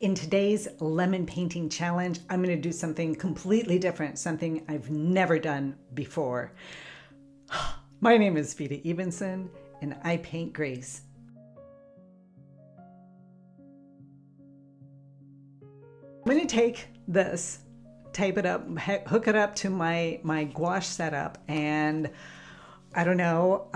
In today's lemon painting challenge, I'm going to do something completely different, something I've never done before. My name is Vida Evenson, and I paint Grace. I'm going to take this, tape it up, hook it up to my gouache setup, and I don't know,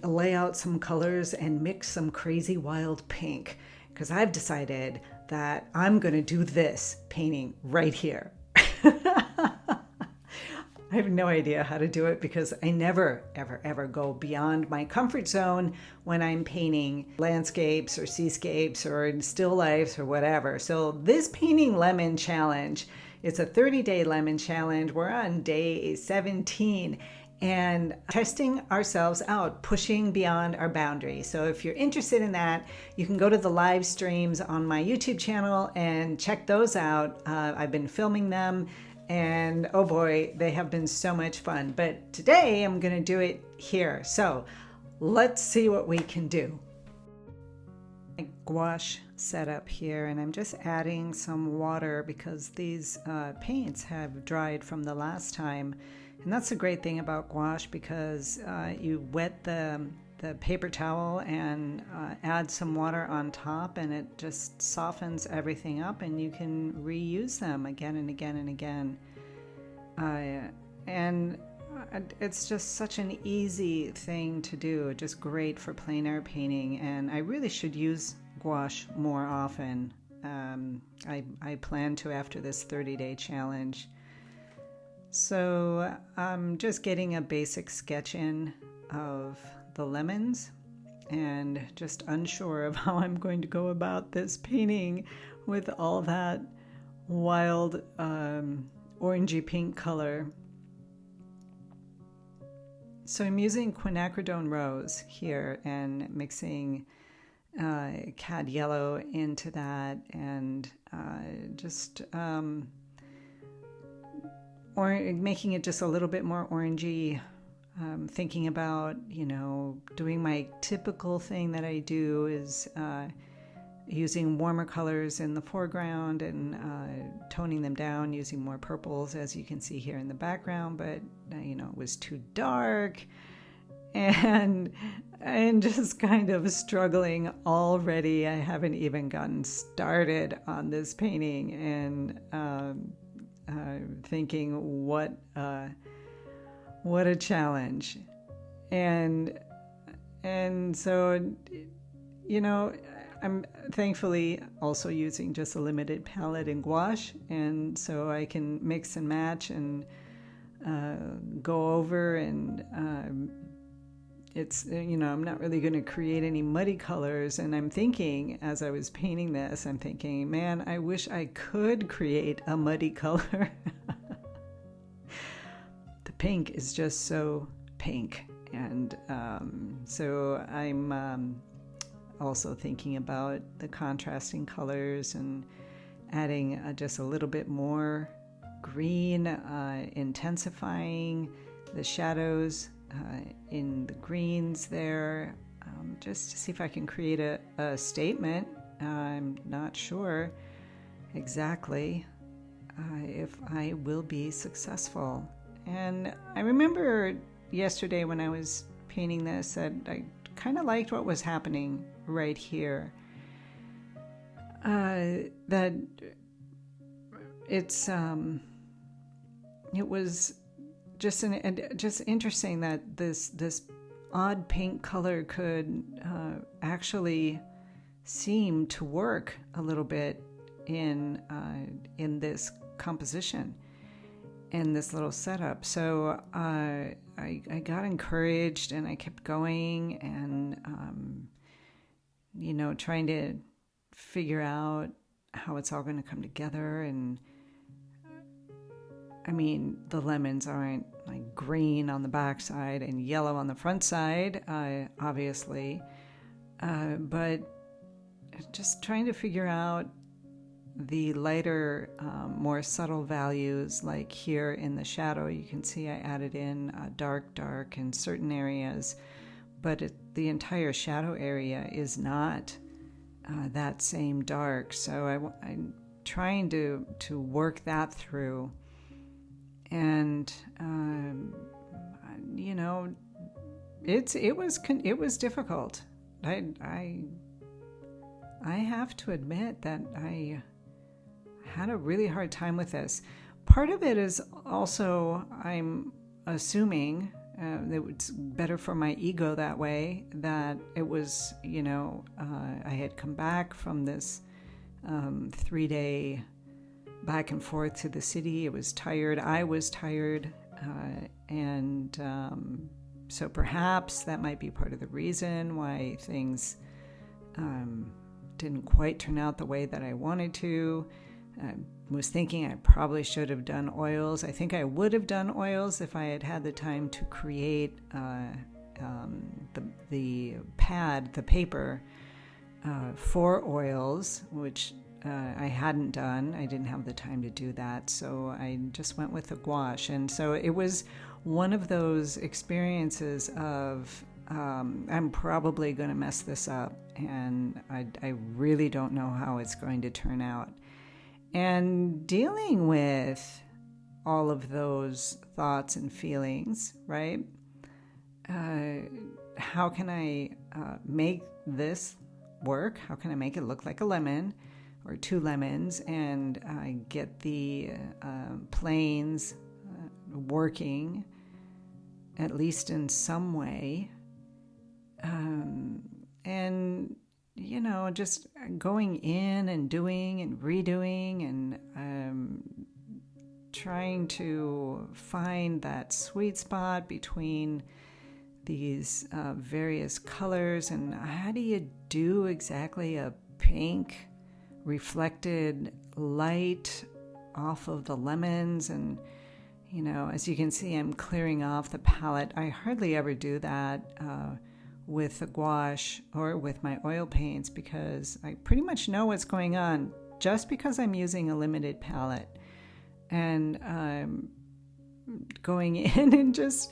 lay out some colors and mix some crazy wild pink, because I've decided that I'm going to do this painting right here. I have no idea how to do it because I never, ever go beyond my comfort zone when I'm painting landscapes or seascapes or still lifes or whatever. So this painting lemon challenge, it's a 30-day lemon challenge. We're on day 17 and testing ourselves out, pushing beyond our boundaries. So if you're interested in that, you can go to the live streams on my YouTube channel and check those out. I've been filming them, and oh boy, they have been so much fun. But today I'm gonna do it here. So let's see what we can do. My gouache setup here, and I'm just adding some water because these paints have dried from the last time. And that's the great thing about gouache, because you wet the paper towel and add some water on top, and it just softens everything up, and you can reuse them again and again and again. And it's just such an easy thing to do, just great for plein air painting, and I really should use gouache more often. I plan to after this 30-day challenge. So I'm just getting a basic sketch in of the lemons and just unsure of how I'm going to go about this painting with all that wild orangey pink color. So I'm using quinacridone rose here and mixing cad yellow into that, and just or making it just a little bit more orangey, thinking about, doing my typical thing that I do is using warmer colors in the foreground and toning them down using more purples, as you can see here in the background, but it was too dark, and just kind of struggling already. I haven't even gotten started on this painting, and thinking what a challenge. And so I'm thankfully also using just a limited palette in gouache, and so I can mix and match and go over, and it's I'm not really going to create any muddy colors. And I'm thinking, as I was painting this, I'm thinking, man, I wish I could create a muddy color. The pink is just so pink, and so I'm also thinking about the contrasting colors and adding just a little bit more green, intensifying the shadows in the greens there, just to see if I can create a statement. I'm not sure exactly if I will be successful. And I remember yesterday when I was painting this that I kind of liked what was happening right here. That it was just interesting that this odd pink color could actually seem to work a little bit in this composition, in this little setup. So I got encouraged, and I kept going, and trying to figure out how it's all going to come together. And I mean, the lemons aren't like green on the back side and yellow on the front side, obviously, but just trying to figure out the lighter, more subtle values. Like here in the shadow, you can see I added in dark in certain areas, but the entire shadow area is not that same dark. So I'm trying to work that through. And, it was difficult. I have to admit that I had a really hard time with this. Part of it is also, I'm assuming that it's better for my ego that way, that it was, I had come back from this 3-day back and forth to the city. It was tired. I was tired. So perhaps that might be part of the reason why things didn't quite turn out the way that I wanted to. I was thinking I probably should have done oils. I think I would have done oils if I had had the time to create the pad, the paper for oils, which I hadn't done. I didn't have the time to do that, so I just went with the gouache. And so it was one of those experiences of I'm probably going to mess this up, and I really don't know how it's going to turn out. And dealing with all of those thoughts and feelings, right? How can I make this work? How can I make it look like a lemon or 2 lemons and get the planes working, at least in some way? And just going in and doing and redoing and trying to find that sweet spot between these various colors. And how do you do exactly a pink reflected light off of the lemons? And, as you can see, I'm clearing off the palette. I hardly ever do that with the gouache or with my oil paints, because I pretty much know what's going on just because I'm using a limited palette. And going in and just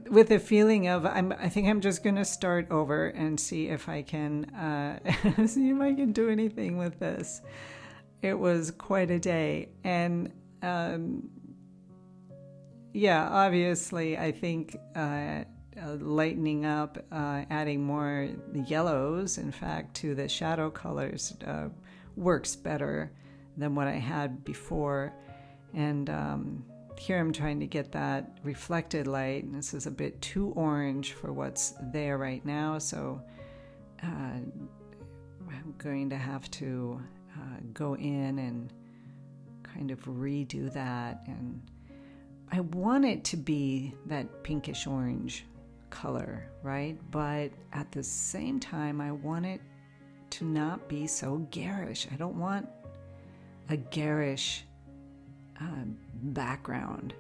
with a feeling of I think I'm just going to start over and see if I can do anything with this. It was quite a day. And obviously I think lightening up, adding more yellows, in fact, to the shadow colors works better than what I had before. And here I'm trying to get that reflected light. And this is a bit too orange for what's there right now, so I'm going to have to go in and kind of redo that. And I want it to be that pinkish orange color, right? But at the same time, I want it to not be so garish. I don't want a garish background.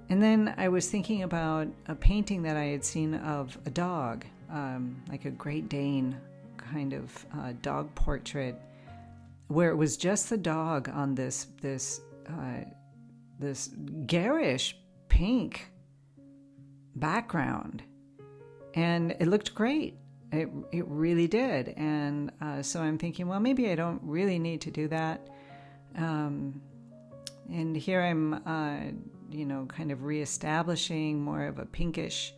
And then I was thinking about a painting that I had seen of a dog, like a Great Dane kind of dog portrait, where it was just the dog on this garish pink background, and it looked great. It really did. And so I'm thinking, well, maybe I don't really need to do that. And here I'm, kind of reestablishing more of a pinkish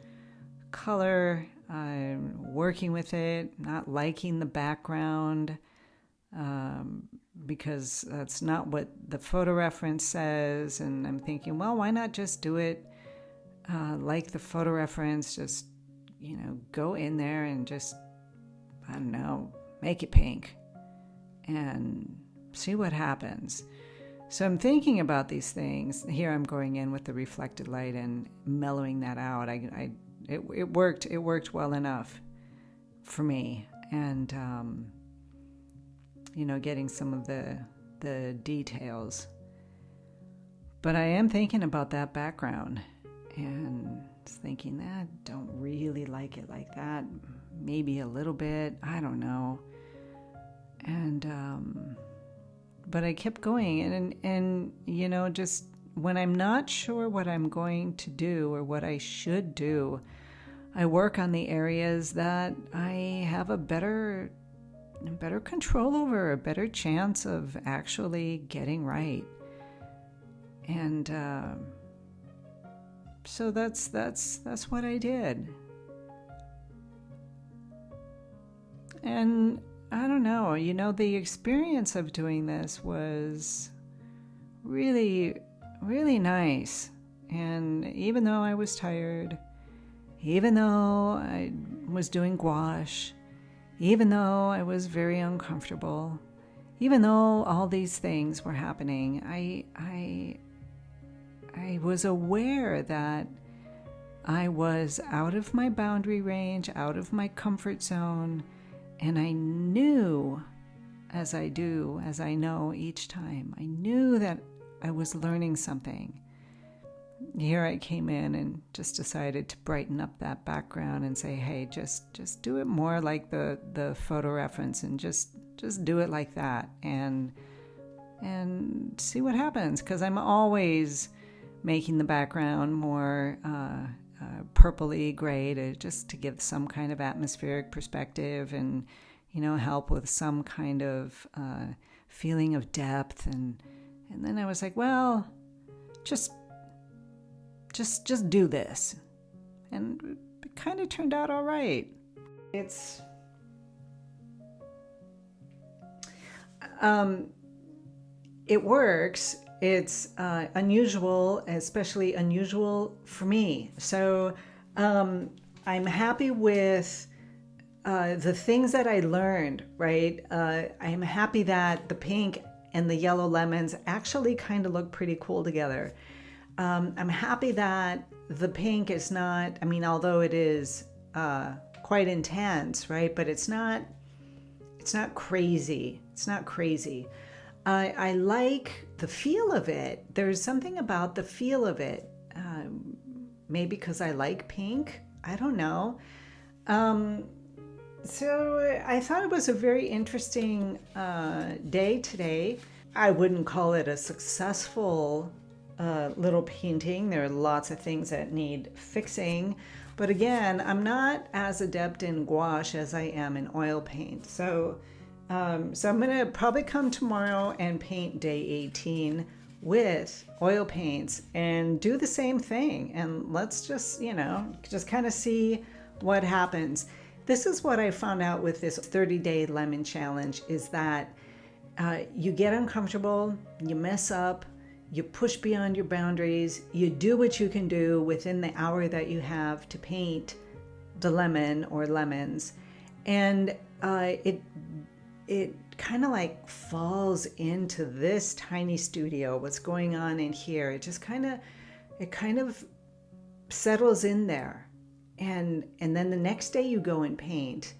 color. I'm working with it, not liking the background, because that's not what the photo reference says. And I'm thinking, well, why not just do it like the photo reference? Just, go in there and just, I don't know, make it pink and see what happens. So I'm thinking about these things. Here I'm going in with the reflected light and mellowing that out. It worked. It worked well enough for me. And, getting some of the details. But I am thinking about that background and thinking that I don't really like it like that. Maybe a little bit. I don't know. And, but I kept going, and just when I'm not sure what I'm going to do or what I should do, I work on the areas that I have a better better control over, a better chance of actually getting right. And so that's what I did. And I don't know, the experience of doing this was really, really nice. And even though I was tired, even though I was doing gouache, even though I was very uncomfortable, even though all these things were happening, I was aware that I was out of my boundary range, out of my comfort zone, and I knew, as I know each time, I knew that I was learning something. Here I came in and just decided to brighten up that background and say, hey, just do it more like the photo reference, and just do it like that, and see what happens, because I'm always making the background more purpley gray to give some kind of atmospheric perspective, and help with some kind of feeling of depth, and then I was like, well, just do this, and it kind of turned out all right. It works. It's unusual, especially unusual for me. So I'm happy with the things that I learned, right? I'm happy that the pink and the yellow lemons actually kind of look pretty cool together. I'm happy that the pink is not, although it is quite intense, right? But it's not crazy. It's not crazy. I like the feel of it. There's something about the feel of it. Maybe because I like pink. I don't know. So I thought it was a very interesting day today. I wouldn't call it a successful little painting. There are lots of things that need fixing. But again, I'm not as adept in gouache as I am in oil paint. So I'm going to probably come tomorrow and paint day 18 with oil paints and do the same thing. And let's just kind of see what happens. This is what I found out with this 30-day lemon challenge, is that you get uncomfortable, you mess up, you push beyond your boundaries, you do what you can do within the hour that you have to paint the lemon or lemons. And it kind of like falls into this tiny studio. What's going on in here? It just kind of settles in there. And then the next day you go and paint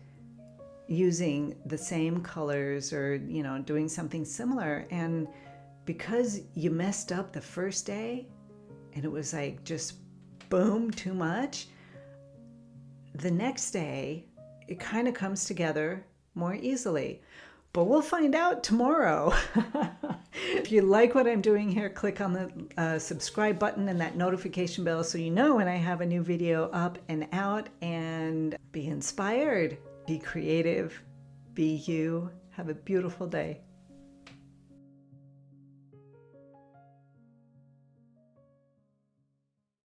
using the same colors, or doing something similar, and because you messed up the first day and it was like just boom, too much, the next day it kind of comes together more easily. But we'll find out tomorrow. If you like what I'm doing here, click on the subscribe button and that notification bell so you know when I have a new video up and out. And be inspired, be creative, be you. Have a beautiful day.